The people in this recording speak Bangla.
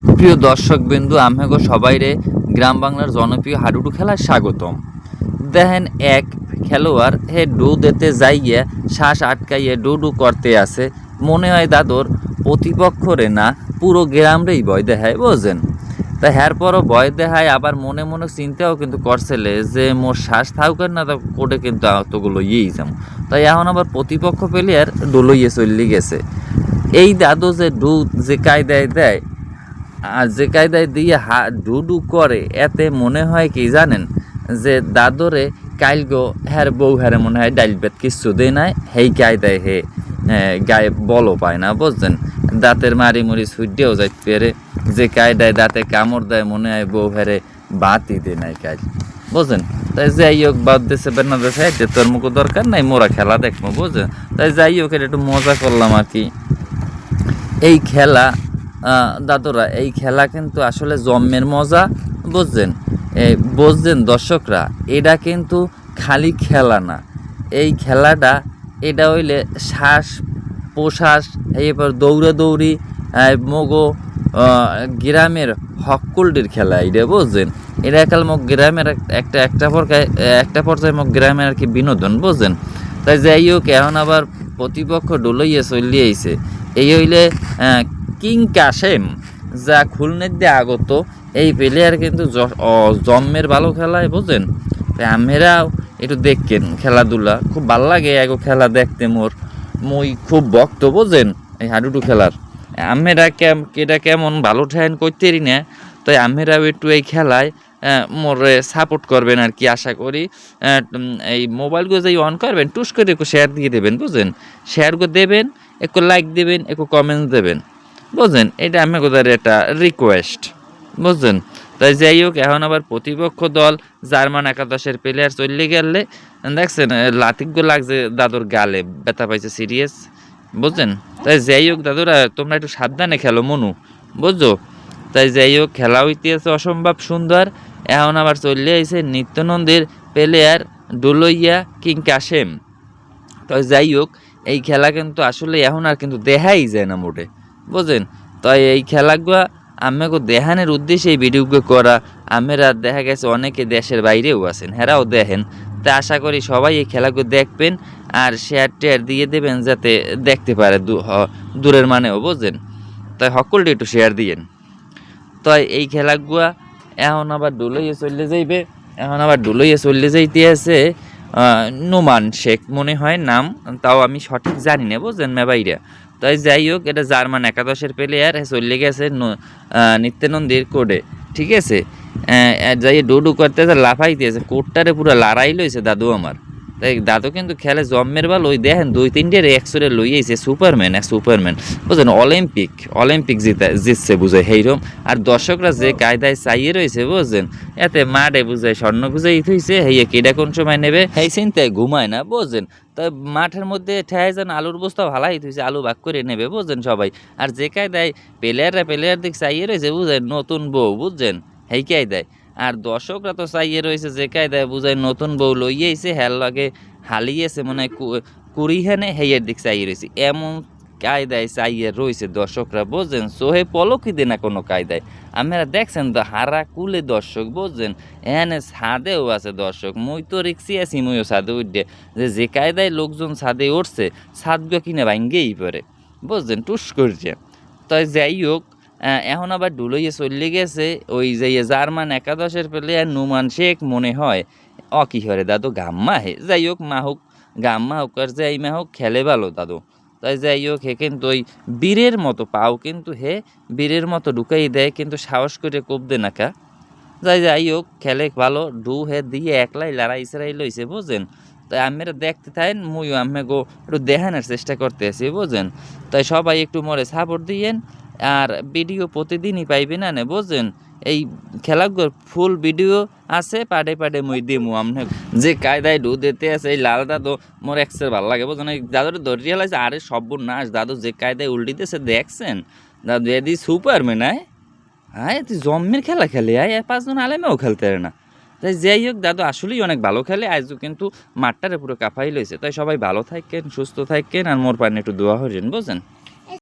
প্রিয় দর্শকবৃন্দু, আমেগো সবাইরে গ্রাম বাংলার জনপ্রিয় হাডুডু খেলায় স্বাগতম। দেখেন এক খেলোয়াড় হে ডু দিতে যাইয়া শ্বাস আটকাইয়ে ডু ডু করতে আছে। মনে হয় দাদর প্রতিপক্ষরে না পুরো গ্রামরেই ভয় দেখায়, বুঝছেন। তা হ্যার পরও ভয় দেখায়, আবার মনে মনে চিন্তাও কিন্তু করছিলে যে মোর শ্বাস থাকুক না তা কোটে কিন্তু অতগুলো ইয়েই যাম। তাই এখন আবার প্রতিপক্ষ প্লেয়ার ডু লইয়ে চলে গেছে। এই দাদু যে ডু যে কায়দায় দেয় আর যে কায়দায় দিয়ে ডুডু করে, এতে মনে হয় কি জানেন, যে দাদরে কাইলগো হ্যার বউ হ্যারে মনে হয় ডাইল বেত কিচ্ছু দেয় নাই, হেই কায়দায় হে গায়ে বলও পায় না, বুঝছেন। দাঁতের মারি মুড়ি ছুটিয়েও যাইতে পেরে, যে কায়দায় দাঁতে কামড় দেয় মনে হয় বউ হ্যারে বাতি দে নাই কাজ, বুঝছেন। তাই যাই হোক, বাদ দেশে বেনা দেশে যে তোর মুখো দরকার নাই, মোরা খেলা দেখবো, বুঝছেন। তাই যাই হোক, এটা একটু মজা করলাম আর কি। এই খেলা দাদুরা, এই খেলা কিন্তু আসলে জন্মের মজা, বুঝছেন। বুঝছেন দর্শকরা, এটা কিন্তু খালি খেলা না। এই খেলাটা এটা হইলে শ্বাস প্রশ্বাস, এরপর দৌড়াদৌড়ি, মগো গ্রামের হক্কুলটির খেলা এটা, বুঝছেন। এটা একাল মোক গ্রামের একটা পর্যায়ে মোক গ্রামের আর কি বিনোদন, বুঝছেন। তাই যাই হোক, এখন আবার প্রতিপক্ষ ডুলইয়ে চলিয়ে আইছে। এই হইলে কিং কাশেম, যা খুলনের দিয়ে আগত। এই প্লেয়ার কিন্তু জন্মের ভালো খেলায়, বুঝছেন। আমেরাও একটু দেখেন খেলাধুলা, খুব ভাল লাগে এগো খেলা দেখতে। মুই খুব ভক্ত, বুঝছেন, এই হাডুডু খেলার। আমেরা কেটা কেমন ভালো ঠেন করতেরি না, তাই আমেরাও একটু এই খেলায় মোরে সাপোর্ট করবেন আর কি, আশা করি। এই মোবাইলগুলো যেই অন করবেন, টুস করে একটু শেয়ার দিয়ে দেবেন, বুঝছেন। শেয়ারগুলো দেবেন, একটু লাইক দেবেন, একটু কমেন্টস দেবেন, বুঝছেন। এটা আমি কোথায় একটা রিকোয়েস্ট, বুঝছেন। তাই যাই হোক, এখন আবার প্রতিপক্ষ দল জার্মান একাদশের প্লেয়ার চললে গেলে দেখছেন লাতিকগুলো লাগছে দাদুর গালে, ব্যথা পাইছে সিরিয়াস, বুঝছেন। তাই যাই হোক দাদুরা, তোমরা একটু সাবধানে খেলো মনু, বুঝছো। তাই যাই হোক, খেলা হইতেছে অসম্ভব সুন্দর। এখন আবার চললে আইছে নিত্যানন্দের প্লেয়ার ডুলইয়া কিং কাশেম। তাই যাই হোক, এই খেলা কিন্তু আসলে এখন আর কিন্তু দেখাই যায় না মোটে, বুঝলেন। তাই এই খেলাগুলো আমাকে দেখানোর উদ্দেশ্যে এই ভিডিওগুলো করা। আমেরা দেখা গেছে অনেকে দেশের বাইরেও আছেন, হেরাও দেখেন। তা আশা করি সবাই এই খেলাগুলো দেখবেন আর শেয়ার টেয়ার দিয়ে দেবেন, যাতে দেখতে পারে দূরের মানেও, বুঝলেন। তাই সকলটি একটু শেয়ার দিয়েন। তাই এই খেলাগুলা এখন আবার চললে যাইতে আছে নোমান শেখ মনে হয় নাম, তাও আমি সঠিক জানি না, বুঝলেন মেবাইরা। তাই যাই হোক, এটা জার্মান একাদশের প্লেয়ার চলে গেছে নিত্যানন্দের কোডে, ঠিক আছে। যাই ডুডু করতে লাফাইতেছে, কোডটারে পুরো লড়াই লইছে দাদু আমার। তাই দাদু কিন্তু খেলে জন্মের ভালো, ওই দেখেন 2-3টে একসরে লইয়েছে সুপারম্যান, বুঝলেন। অলিম্পিক জিতছে বুঝায় সেইরম। আর দর্শকরা যে কায়দায় চাইয়ে রয়েছে, বুঝছেন, এতে মাঠে বুঝায় স্বর্ণ বুঝাই থইছে, হেয়ে কেডা কোন সময় নেবে সেই চিন্তায় ঘুমায় না, বুঝছেন। তাই মাঠের মধ্যে ঠেয়াই যেন আলুর বস্তা ভালাই থইছে, আলু ভাগ করে নেবে, বুঝছেন সবাই। আর যে কায়দায় প্লেয়ার দিক চাইয়ে রয়েছে, বুঝছেন, নতুন বউ, বুঝছেন, হেই কায়দায়। আর দর্শকরা তো চাইয়ে রয়েছে যে কায়দায়, বুঝায় নতুন বউ লইয়েছে, হের লাগে হালিয়েছে মনে হয় কুড়ি হেনে, হেয়ের দিক চাইয়ে রয়েছে, এমন কায়দায় চাইয়ে রয়েছে দর্শকরা, বুঝছেন। সোহে পলকই দে না কোনো কায়দায়। আপনারা দেখছেন তো হারা কুলে দর্শক, বুঝছেন। এখানে ছাদেও আছে দর্শক, মুই তো রিক্সি আছি, মুইও ছাদে উঠে যে কায়দায় লোকজন ছাদে উঠছে, ছাদগুলো কিনে ভাঙ্গেই পড়ে, বুঝছেন, টুস করছে। তাই যাই হোক, এখন আবার ডুলইয়ে চলে গেছে ওই যে জার্মান একাদশের প্লেয়ার নোমান শেখ মনে হয়। কি হরে দাদু গাম্মা হে, যাই হোক মাহুক, গাম্মা হোক আর যাই মা হোক, খেলে ভালো দাদু। তাই যাই হোক, হে কিন্তু ওই বীরের মতো পাও কিন্তু হে বীরের মতো ঢুকাই দেয়, কিন্তু সাহস করে কোপ দে নাকা। যাই হোক, খেলে ভালো, ডু হে দিয়ে একলাই লড়াই সেরাই লইছে, বুঝছেন। তাই আমেরা দেখতে থাকেন, মুইও গো একটু দেখানোর চেষ্টা করতে আছি, বুঝছেন। তাই সবাই একটু মরে সাপোর্ট দিয়েন। আর ভিডিও প্রতিদিনই পাইবে না, বুঝছেন। এই খেলাগুলোর ফুল ভিডিও আছে, পাডে পাডে মুই দিমু আমনে। যে কায়দায় ডু দিতে আছে এই লাল দাদু, মোর এক্সের ভালো লাগে, বুঝছেন। এই দাদুর ধরিয়ে লাগছে, আরে সর্বনাশ দাদু যে কায়দায় উল্টিতেছে দেখছেন দাদু, এদি সুপারম্যান। হ্যাঁ, তুই জম্মের খেলা খেলে, 5 জন আলেমেও খেলতে পারে না। তাই যাই হোক, দাদু আসলেই অনেক ভালো খেলে, আজও কিন্তু মাঠটারে পুরো কাঁপাই লইছে। তাই সবাই ভালো থাকেন, সুস্থ থাকেন, আর মোর পানি একটু দোয়া হইলেন, বুঝছেন।